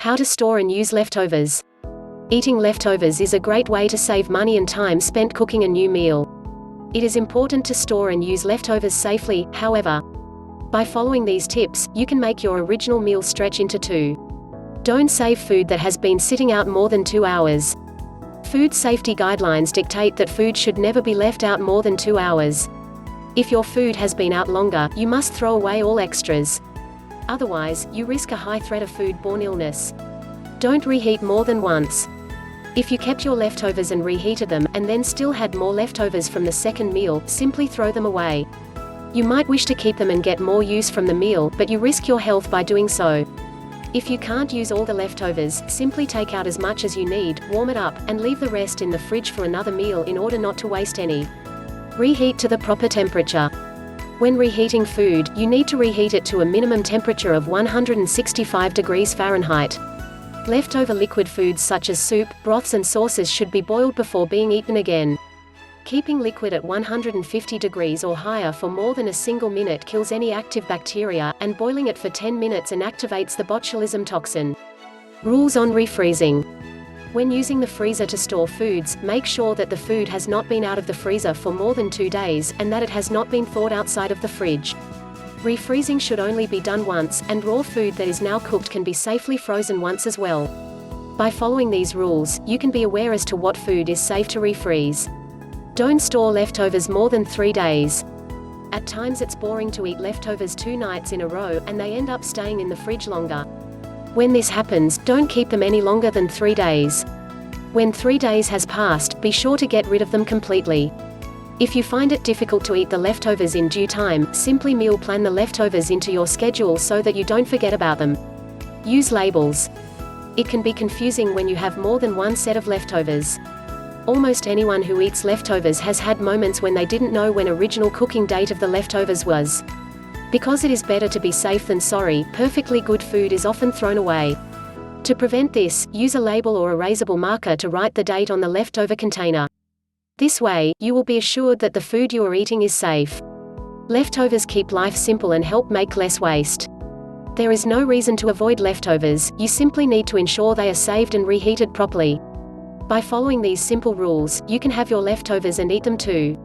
How to store and use leftovers. Eating leftovers is a great way to save money and time spent cooking a new meal. It is important to store and use leftovers safely, however. By following these tips, you can make your original meal stretch into 2. Don't save food that has been sitting out more than 2 hours. Food safety guidelines dictate that food should never be left out more than 2 hours. If your food has been out longer, you must throw away all extras. Otherwise, you risk a high threat of food-borne illness. Don't reheat more than once. If you kept your leftovers and reheated them, and then still had more leftovers from the second meal, simply throw them away. You might wish to keep them and get more use from the meal, but you risk your health by doing so. If you can't use all the leftovers, simply take out as much as you need, warm it up, and leave the rest in the fridge for another meal in order not to waste any. Reheat to the proper temperature. When reheating food, you need to reheat it to a minimum temperature of 165 degrees Fahrenheit. Leftover liquid foods such as soup, broths and sauces should be boiled before being eaten again. Keeping liquid at 150 degrees or higher for more than a single minute kills any active bacteria, and boiling it for 10 minutes inactivates the botulism toxin. Rules on refreezing. When using the freezer to store foods, make sure that the food has not been out of the freezer for more than 2 days, and that it has not been thawed outside of the fridge. Refreezing should only be done once, and raw food that is now cooked can be safely frozen once as well. By following these rules, you can be aware as to what food is safe to refreeze. Don't store leftovers more than 3 days. At times it's boring to eat leftovers 2 nights in a row, and they end up staying in the fridge longer. When this happens, don't keep them any longer than 3 days. When 3 days has passed, be sure to get rid of them completely. If you find it difficult to eat the leftovers in due time, simply meal plan the leftovers into your schedule so that you don't forget about them. Use labels. It can be confusing when you have more than one set of leftovers. Almost anyone who eats leftovers has had moments when they didn't know when original cooking date of the leftovers was. Because it is better to be safe than sorry, perfectly good food is often thrown away. To prevent this, use a label or erasable marker to write the date on the leftover container. This way, you will be assured that the food you are eating is safe. Leftovers keep life simple and help make less waste. There is no reason to avoid leftovers, you simply need to ensure they are saved and reheated properly. By following these simple rules, you can have your leftovers and eat them too.